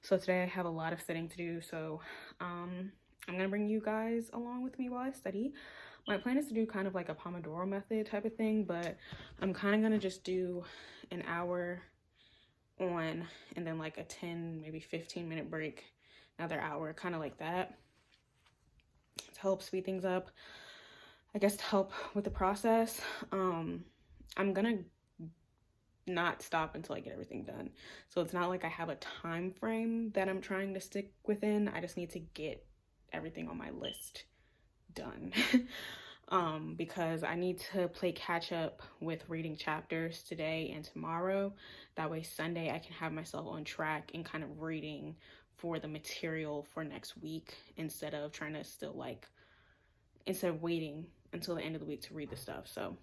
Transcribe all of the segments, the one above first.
So today I have a lot of studying to do, so I'm gonna bring you guys along with me while I study. My plan is to do kind of like a Pomodoro method type of thing, but I'm kind of gonna just do an hour on and then like a 10, maybe 15-minute break, another hour, kind of like that, to help speed things up, I guess, to help with the process. I'm gonna not stop until I get everything done. So it's not like I have a time frame that I'm trying to stick within. I just need to get everything on my list done. Because I need to play catch up with reading chapters today and tomorrow. That way Sunday I can have myself on track and kind of reading for the material for next week instead of waiting until the end of the week to read the stuff. So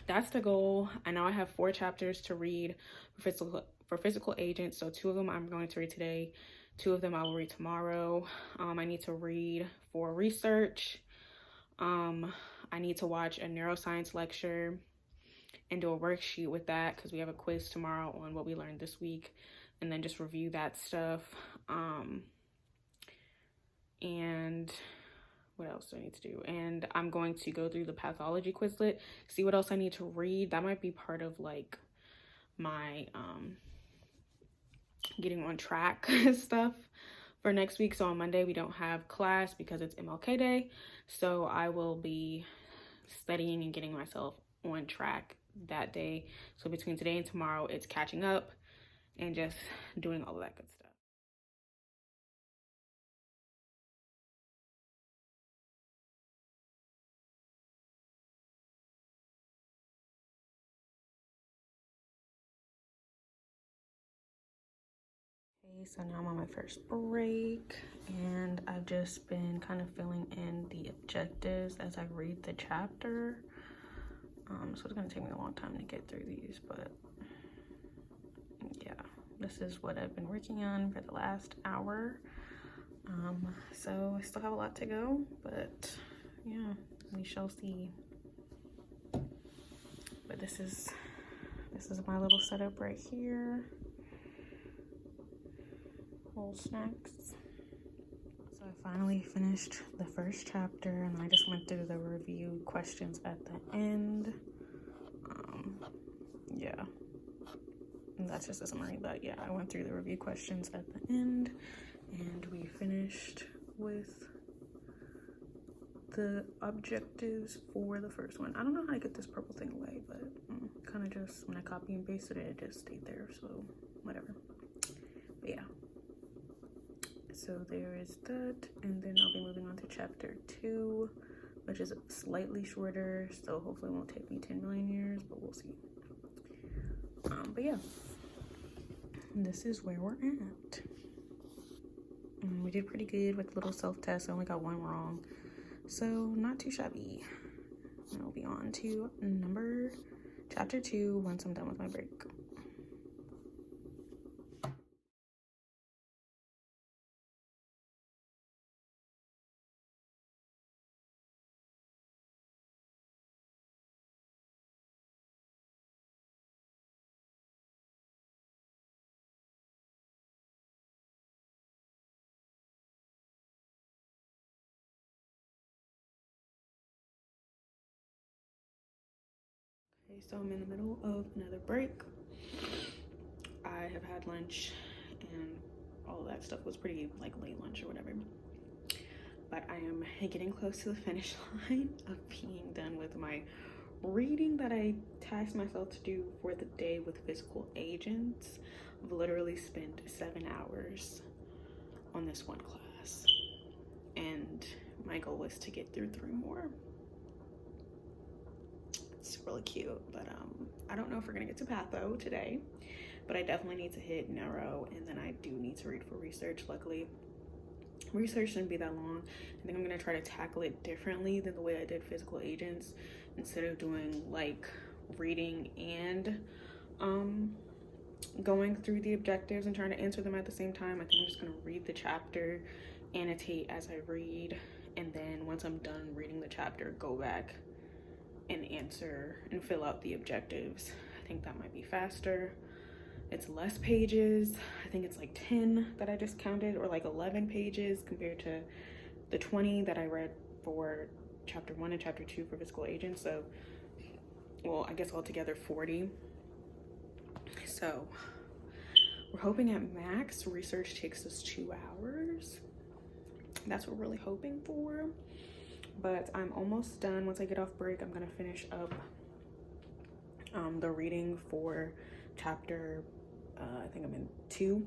that's the goal. I know I have 4 chapters to read for physical agents. So 2 of them I'm going to read today. 2 of them I will read tomorrow. I need to read for research. I need to watch a neuroscience lecture and do a worksheet with that because we have a quiz tomorrow on what we learned this week, and then just review that stuff. And what else do I need to do? And I'm going to go through the pathology Quizlet, see what else I need to read. That might be part of like my getting on track stuff for next week. So on Monday we don't have class because it's MLK Day, so I will be studying and getting myself on track that day. So between today and tomorrow it's catching up and just doing all of that good stuff. Okay, so now I'm on my first break and I've just been kind of filling in the objectives as I read the chapter. So it's gonna take me a long time to get through these, but yeah, this is what I've been working on for the last hour. So I still have a lot to go, but yeah, we shall see. But this is my little setup right here. Whole snacks. So I finally finished the first chapter and I just went through the review questions at the end. Yeah, and that's just a summary, but yeah, I went through the review questions at the end and we finished with the objectives for the first one. I don't know how to get this purple thing away, but kind of just when I copy and pasted it, it just stayed there, so whatever. But yeah, so there is that, and then I'll be moving on to chapter 2, which is slightly shorter, so hopefully it won't take me 10 million years, but we'll see. But yeah, this is where we're at. And we did pretty good with little self-tests. I only got 1 wrong, so not too shabby. And I'll be on to chapter 2 once I'm done with my break. Okay, so I'm in the middle of another break. I have had lunch and all that stuff was pretty like late lunch or whatever. But I am getting close to the finish line of being done with my reading that I tasked myself to do for the day with physical agents. I've literally spent 7 hours on this one class. And my goal is to get through 3 more. It's really cute, but I don't know if we're gonna get to patho today, but I definitely need to hit neuro, and then I do need to read for research. Luckily, research shouldn't be that long. I think I'm gonna try to tackle it differently than the way I did physical agents. Instead of doing like reading and going through the objectives and trying to answer them at the same time, I think I'm just gonna read the chapter, annotate as I read, and then once I'm done reading the chapter, go back and answer and fill out the objectives. I think that might be faster. It's less pages. I think it's like 10 that I just counted, or like 11 pages compared to the 20 that I read for chapter 1 and chapter 2 for physical agents. So, well, I guess altogether 40. So we're hoping at max research takes us 2 hours. That's what we're really hoping for. But I'm almost done. Once I get off break, I'm gonna finish up the reading for chapter I think I'm in 2,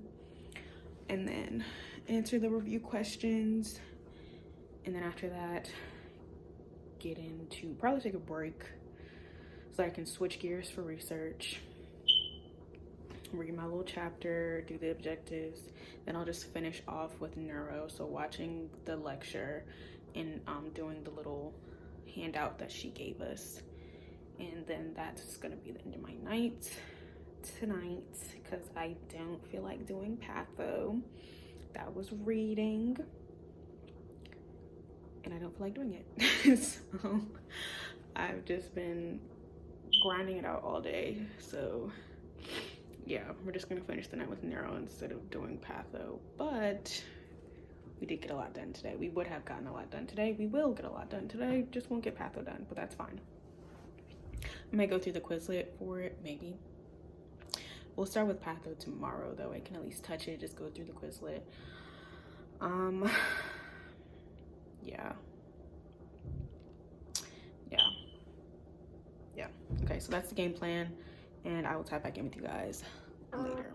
and then answer the review questions, and then after that get into, probably take a break so I can switch gears for research, read my little chapter, do the objectives, then I'll just finish off with neuro, so watching the lecture and doing the little handout that she gave us. And then that's gonna be the end of my night tonight, because I don't feel like doing patho. That was reading, and I don't feel like doing it. So I've just been grinding it out all day. So yeah, we're just gonna finish the night with neuro instead of doing patho. But we did get a lot done today. We would have gotten a lot done today. We will get a lot done today. Just won't get patho done, but that's fine. I might go through the Quizlet for it, maybe. We'll start with patho tomorrow, though. I can at least touch it, just go through the Quizlet. Yeah. Okay, so that's the game plan, and I will tap back in with you guys later.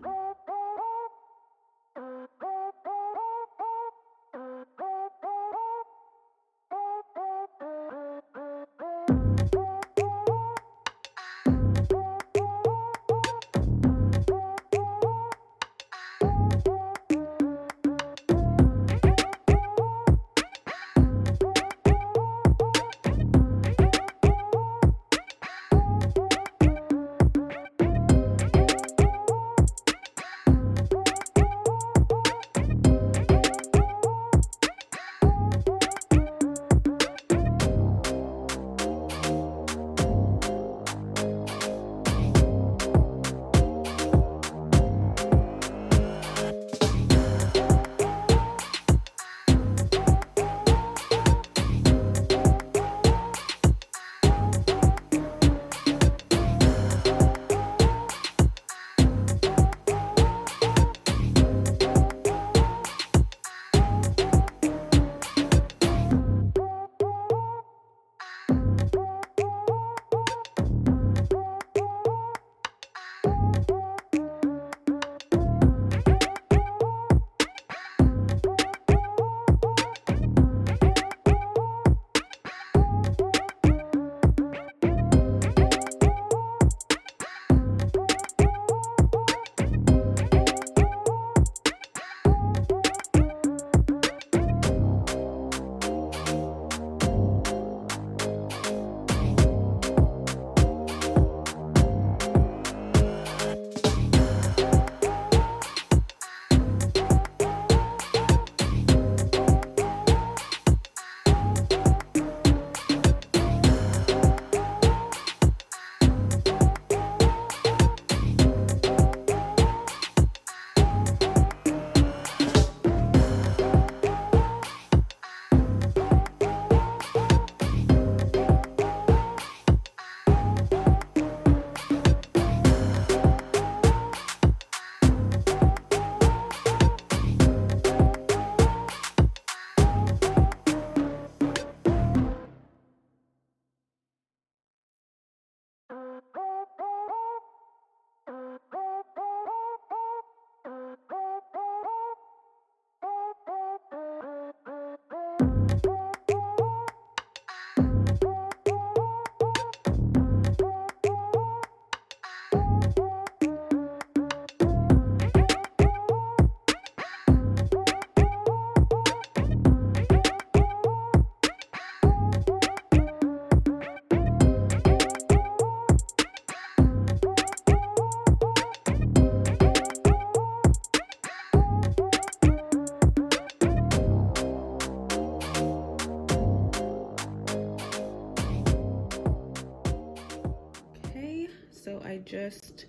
just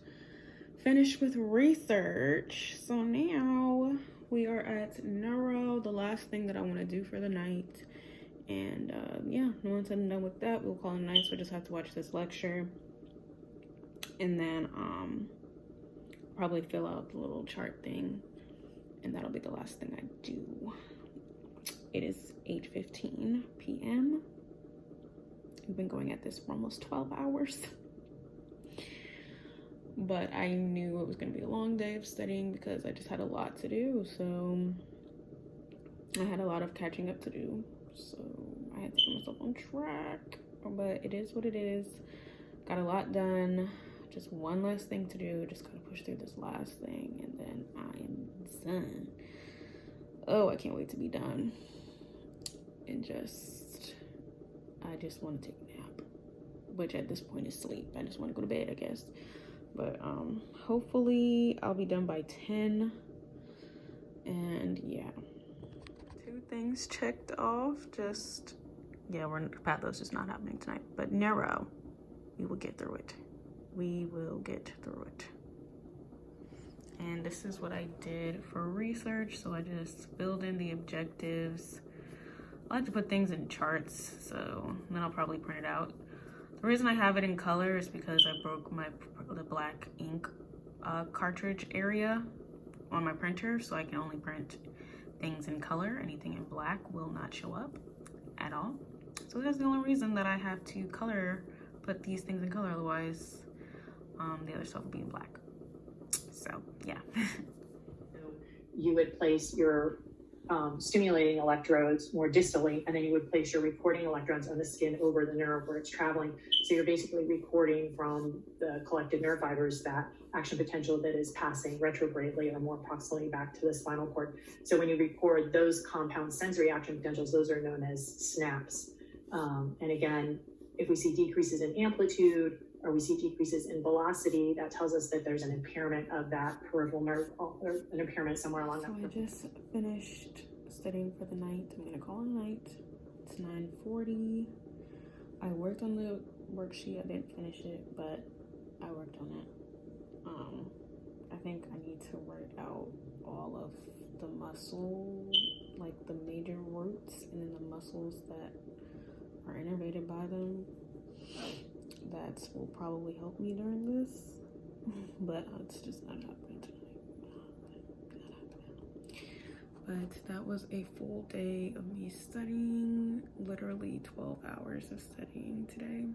finished with research. So now we are at neuro, the last thing that I want to do for the night. And yeah, once I'm done with that, we'll call it a night. So I just have to watch this lecture. And then probably fill out the little chart thing. And that'll be the last thing I do. It is 8:15 p.m. We've been going at this for almost 12 hours. But I knew it was going to be a long day of studying because I just had a lot to do. So I had a lot of catching up to do. So I had to get myself on track. But it is what it is. Got a lot done. Just one less thing to do. Just gotta push through this last thing. And then I am done. Oh, I can't wait to be done. And I just want to take a nap. Which at this point is sleep. I just want to go to bed, I guess. But hopefully I'll be done by 10. And yeah. 2 things checked off. Yeah, pathos is not happening tonight. But neuro, we will get through it. We will get through it. And this is what I did for research. So I just filled in the objectives. I like to put things in charts, so then I'll probably print it out. The reason I have it in color is because I broke the black ink cartridge area on my printer, so I can only print things in color. Anything in black will not show up at all. So that's the only reason that I have to put these things in color. Otherwise, the other stuff will be in black. So yeah. You would place your stimulating electrodes more distally, and then you would place your recording electrodes on the skin over the nerve where it's traveling. So you're basically recording from the collected nerve fibers that action potential that is passing retrogradely or more proximally back to the spinal cord. So when you record those compound sensory action potentials, those are known as snaps. And again, if we see decreases in amplitude or we see decreases in velocity, that tells us that there's an impairment of that peripheral nerve or an impairment somewhere along that. So I just finished studying for the night. I'm gonna call it a night. It's 9:40. I worked on the worksheet. I didn't finish it, but I worked on it. I think I need to write out all of the muscle, like the major roots, and then the muscles that are innervated by them. That will probably help me during this, but it's just not happening tonight. But that was a full day of me studying, literally 12 hours of studying today.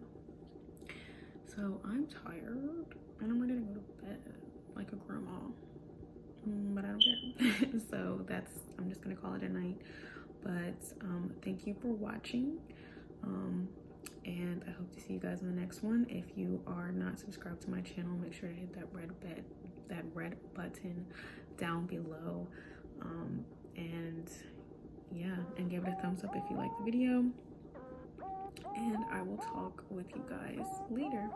So I'm tired and I'm ready to go to bed like a grandma, but I don't care. So I'm just gonna call it a night. But thank you for watching. And I hope to see you guys in the next one. If you are not subscribed to my channel, make sure to hit that red button down below. And yeah, and give it a thumbs up if you like the video. And I will talk with you guys later.